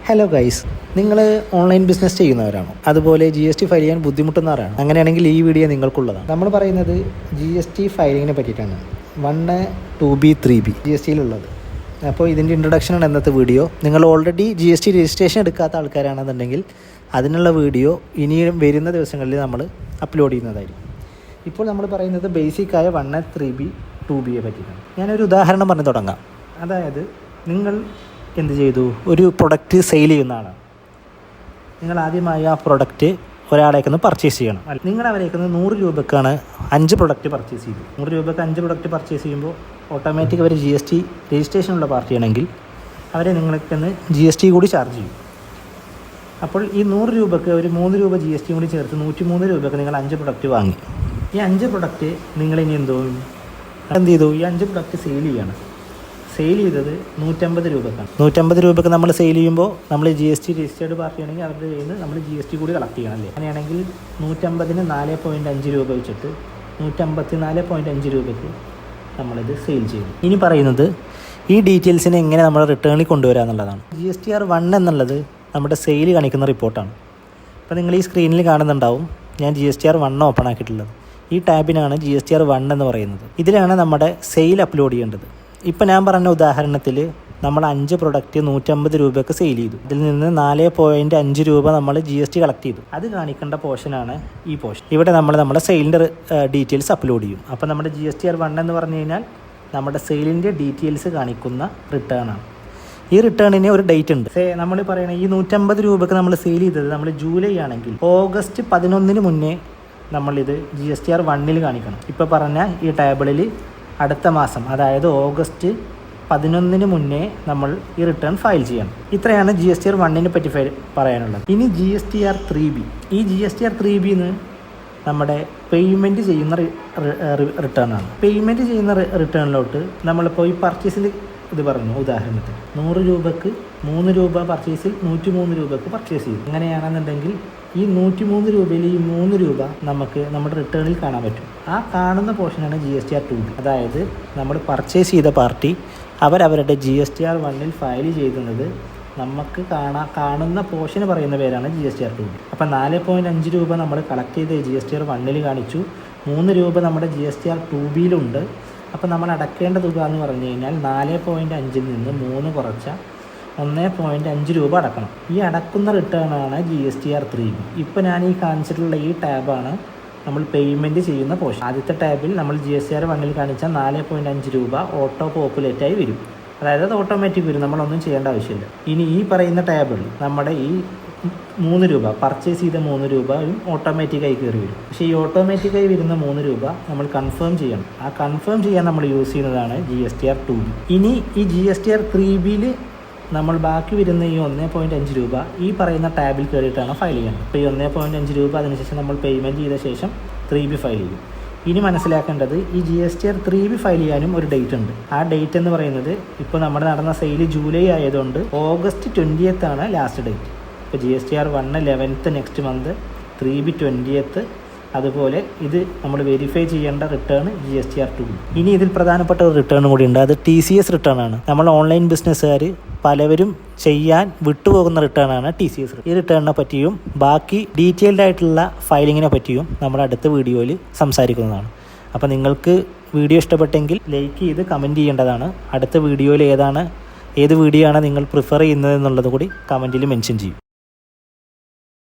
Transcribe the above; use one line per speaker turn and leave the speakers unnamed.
Hello guys, നിങ്ങൾ online business ചെയ്യുന്നവരാണോ? അതുപോലെ GST file ചെയ്യാൻ ബുദ്ധിമുട്ടുന്നവരാണോ? അങ്ങനെയാണെങ്കിൽ ഈ വീഡിയോ നിങ്ങൾക്കുള്ളതാണ്. നമ്മൾ പറയുന്നത് GST ഫയലിങ്ങിനെ പറ്റിയിട്ടാണ്. 1, 2B, 3B GSTയിലുള്ളത്. അപ്പോൾ ഇതിൻ്റെ ഇൻട്രൊഡക്ഷനാണ് ഇന്നത്തെ വീഡിയോ. നിങ്ങൾ ഓൾറെഡി GST രജിസ്ട്രേഷൻ എടുക്കാത്ത ആൾക്കാരാണെന്നുണ്ടെങ്കിൽ അതിനുള്ള വീഡിയോ ഇനിയും വരുന്ന ദിവസങ്ങളിൽ നമ്മൾ അപ്ലോഡ് ചെയ്യുന്നതായിരിക്കും. ഇപ്പോൾ നമ്മൾ പറയുന്നത് ബേസിക്കായ 1, 3B, 2Bയെ പറ്റിയിട്ടാണ്. ഞാനൊരു ഉദാഹരണം പറഞ്ഞ് തുടങ്ങാം. അതായത് നിങ്ങൾ എന്ത് ചെയ്തു, ഒരു പ്രൊഡക്റ്റ് സെയിൽ ചെയ്യുന്ന ആളാണ്. നിങ്ങൾ ആദ്യമായി ആ പ്രൊഡക്റ്റ് ഒരാളേക്കൊന്ന് പർച്ചേസ് ചെയ്യണം. നിങ്ങൾ അവരേക്കൊന്ന് 100 രൂപക്കാണ് 5 പ്രൊഡക്റ്റ് പർച്ചേസ് ചെയ്തു. 100 രൂപയ്ക്ക് 5 പ്രൊഡക്റ്റ് പർച്ചേസ് ചെയ്യുമ്പോൾ ഓട്ടോമാറ്റിക് അവർ GST രജിസ്ട്രേഷനുള്ള പാർട്ടിയാണെങ്കിൽ അവരെ നിങ്ങൾക്കൊന്ന് GST കൂടി ചാർജ് ചെയ്യും. അപ്പോൾ ഈ 100 രൂപയ്ക്ക് ഒരു 3 രൂപ GST കൂടി ചേർത്ത് 103 രൂപയ്ക്ക് നിങ്ങൾ 5 പ്രൊഡക്റ്റ് വാങ്ങി. ഈ 5 പ്രൊഡക്റ്റ് നിങ്ങളിനി എന്ത് ചെയ്തു, ഈ 5 പ്രൊഡക്റ്റ് സെയിൽ ചെയ്യണം. സെയിൽ ചെയ്തത് 150 രൂപക്കാണ്. 150 രൂപയ്ക്ക് നമ്മൾ സെയിൽ ചെയ്യുമ്പോൾ നമ്മൾ GST രജിസ്റ്റേർഡ് പാർട്ടിയാണെങ്കിൽ അവരുടെ കയ്യിൽ നിന്ന് നമ്മൾ GST കൂടി കളക്ട് ചെയ്യണം അല്ലേ. അങ്ങനെയാണെങ്കിൽ 150-ന് 4.5 രൂപ വെച്ചിട്ട് 154.5 രൂപയ്ക്ക് നമ്മളിത് സെയിൽ ചെയ്യും. ഇനി പറയുന്നത് ഈ ഡീറ്റെയിൽസിനെ എങ്ങനെ നമ്മൾ റിട്ടേണിൽ കൊണ്ടുവരിക എന്നുള്ളതാണ്. GSTR1 എന്നുള്ളത് നമ്മുടെ സെയിൽ കാണിക്കുന്ന റിപ്പോർട്ടാണ്. അപ്പോൾ നിങ്ങൾ ഈ സ്ക്രീനിൽ കാണുന്നുണ്ടാവും, ഞാൻ GSTR1 ഓപ്പൺ ആക്കിയിട്ടുള്ളത്. ഈ ടാബിനാണ് GSTR1 എന്ന് പറയുന്നത്. ഇതിലാണ് നമ്മുടെ സെയിൽ അപ്ലോഡ് ചെയ്യേണ്ടത്. ഇപ്പം ഞാൻ പറഞ്ഞ ഉദാഹരണത്തിൽ നമ്മൾ 5 പ്രൊഡക്റ്റ് 150 രൂപയ്ക്ക് സെയിൽ ചെയ്തു. ഇതിൽ നിന്ന് 4.5 രൂപ നമ്മൾ GST കളക്ട് ചെയ്തു. അത് കാണിക്കേണ്ട പോർഷനാണ് ഈ പോർഷൻ. ഇവിടെ നമ്മുടെ സെയിലിൻ്റെ ഡീറ്റെയിൽസ് അപ്ലോഡ് ചെയ്യും. അപ്പോൾ നമ്മുടെ GSTR1 എന്ന് പറഞ്ഞു കഴിഞ്ഞാൽ നമ്മുടെ സെയിലിൻ്റെ ഡീറ്റെയിൽസ് കാണിക്കുന്ന റിട്ടേണാണ്. ഈ റിട്ടേണിന് ഒരു ഡേറ്റ് ഉണ്ട്. നമ്മൾ പറയണ ഈ 150 രൂപയ്ക്ക് നമ്മൾ സെയിൽ ചെയ്തത് നമ്മൾ ജൂലൈ ആണെങ്കിൽ ഓഗസ്റ്റ് 11-ന് മുന്നേ നമ്മളിത് GSTR1 കാണിക്കണം. ഇപ്പോൾ പറഞ്ഞ ഈ ടേബിളിൽ അടുത്ത മാസം, അതായത് ഓഗസ്റ്റ് 11-ന് മുന്നേ നമ്മൾ ഈ റിട്ടേൺ ഫയൽ ചെയ്യണം. ഇത്രയാണ് GSTR1 പറ്റി പറയാനുള്ളത്. ഇനി GSTR3B. ഈ GSTR3Bന്ന് നമ്മുടെ പേയ്മെൻറ്റ് ചെയ്യുന്ന റിട്ടേണാണ്. പേയ്മെൻറ്റ് ചെയ്യുന്ന റിട്ടേണിലോട്ട് നമ്മളിപ്പോൾ ഈ പർച്ചേസിൽ ഇത് പറഞ്ഞു, ഉദാഹരണത്തിന് 100 രൂപയ്ക്ക് 3 രൂപ പർച്ചേസിൽ 103 രൂപയ്ക്ക് പർച്ചേസ് ചെയ്തു. അങ്ങനെയാണെന്നുണ്ടെങ്കിൽ ഈ 103 രൂപയിൽ ഈ 3 രൂപ നമുക്ക് നമ്മുടെ റിട്ടേണിൽ കാണാൻ പറ്റും. ആ കാണുന്ന പോർഷനാണ് GSTR2B. അതായത് നമ്മൾ പർച്ചേസ് ചെയ്ത പാർട്ടി അവരവരുടെ GSTR1 ഫയൽ ചെയ്യുന്നത് നമുക്ക് കാണുന്ന പോർഷന് പറയുന്ന പേരാണ് GSTR2B. അപ്പം 4.5 രൂപ നമ്മൾ കളക്ട് ചെയ്ത് GSTR1 കാണിച്ചു, 3 രൂപ നമ്മുടെ GSTR2Bയിലുണ്ട്. അപ്പോൾ നമ്മൾ അടക്കേണ്ട തുക എന്ന് പറഞ്ഞു കഴിഞ്ഞാൽ 4.5-ൽ നിന്ന് 3 കുറച്ച 1.5 രൂപ അടക്കണം. ഈ അടക്കുന്ന റിട്ടേണാണ് GSTR3B. ഇപ്പോൾ ഞാൻ ഈ കാണിച്ചിട്ടുള്ള ഈ ടാബാണ് നമ്മൾ പേയ്മെൻറ്റ് ചെയ്യുന്ന പോർഷൻ. ആദ്യത്തെ ടാബിൽ നമ്മൾ GSTR1 കാണിച്ച 4.5 രൂപ ഓട്ടോ പോപ്പുലേറ്റായി വരും. അതായത് അത് ഓട്ടോമാറ്റിക് വരും, നമ്മളൊന്നും ചെയ്യേണ്ട ആവശ്യമില്ല. ഇനി ഈ പറയുന്ന ടാബിൽ നമ്മുടെ ഈ 3 രൂപ പർച്ചേസ് ചെയ്ത 3 രൂപയും ഓട്ടോമാറ്റിക്കായി കയറി വരും. പക്ഷേ ഈ ഓട്ടോമാറ്റിക്കായി വരുന്ന 3 രൂപ നമ്മൾ കൺഫേം ചെയ്യണം. ആ കൺഫേം ചെയ്യാൻ നമ്മൾ യൂസ് ചെയ്യുന്നതാണ് GSTR2B. ഇനി ഈ GSTR3Bയിൽ നമ്മൾ ബാക്കി വരുന്ന ഈ 1.5 രൂപ ഈ പറയുന്ന ടാബിൽ കയറിയിട്ടാണ് ഫയൽ ചെയ്യണം. അപ്പോൾ ഈ 1.5 രൂപ അതിനുശേഷം നമ്മൾ പേയ്മെൻറ്റ് ചെയ്ത ശേഷം 3B ഫയൽ ചെയ്യും. ഇനി മനസ്സിലാക്കേണ്ടത് ഈ GSTR3B ഫയൽ ചെയ്യാനും ഒരു ഡേറ്റ് ഉണ്ട്. ആ ഡേറ്റ് എന്ന് പറയുന്നത് ഇപ്പോൾ നമ്മുടെ നടന്ന സെയിൽ ജൂലൈ ആയതുകൊണ്ട് ഓഗസ്റ്റ് 20th ലാസ്റ്റ് ഡേറ്റ്. ഇപ്പോൾ GSTR1 11th next month, 3B 20th. അതുപോലെ ഇത് നമ്മൾ വെരിഫൈ ചെയ്യേണ്ട റിട്ടേൺ GSTR2B. ഇനി ഇതിൽ പ്രധാനപ്പെട്ട ഒരു റിട്ടേൺ കൂടി ഉണ്ട്, അത് TCS റിട്ടേൺ ആണ്. നമ്മൾ ഓൺലൈൻ ബിസിനസ്സുകാർ പലവരും ചെയ്യാൻ വിട്ടുപോകുന്ന റിട്ടേൺ ആണ് TCS. ഈ റിട്ടേണിനെ പറ്റിയും ബാക്കി ഡീറ്റെയിൽഡ് ആയിട്ടുള്ള ഫയലിങ്ങിനെ പറ്റിയും നമ്മൾ അടുത്ത വീഡിയോയിൽ സംസാരിക്കുന്നതാണ്. അപ്പോൾ നിങ്ങൾക്ക് വീഡിയോ ഇഷ്ടപ്പെട്ടെങ്കിൽ ലൈക്ക് ചെയ്ത് കമൻറ്റ് ചെയ്യേണ്ടതാണ്. അടുത്ത വീഡിയോയിൽ ഏത് വീഡിയോ ആണ് നിങ്ങൾ പ്രിഫർ ചെയ്യുന്നത് എന്നുള്ളത് കൂടി കമൻറ്റിൽ മെൻഷൻ ചെയ്യും.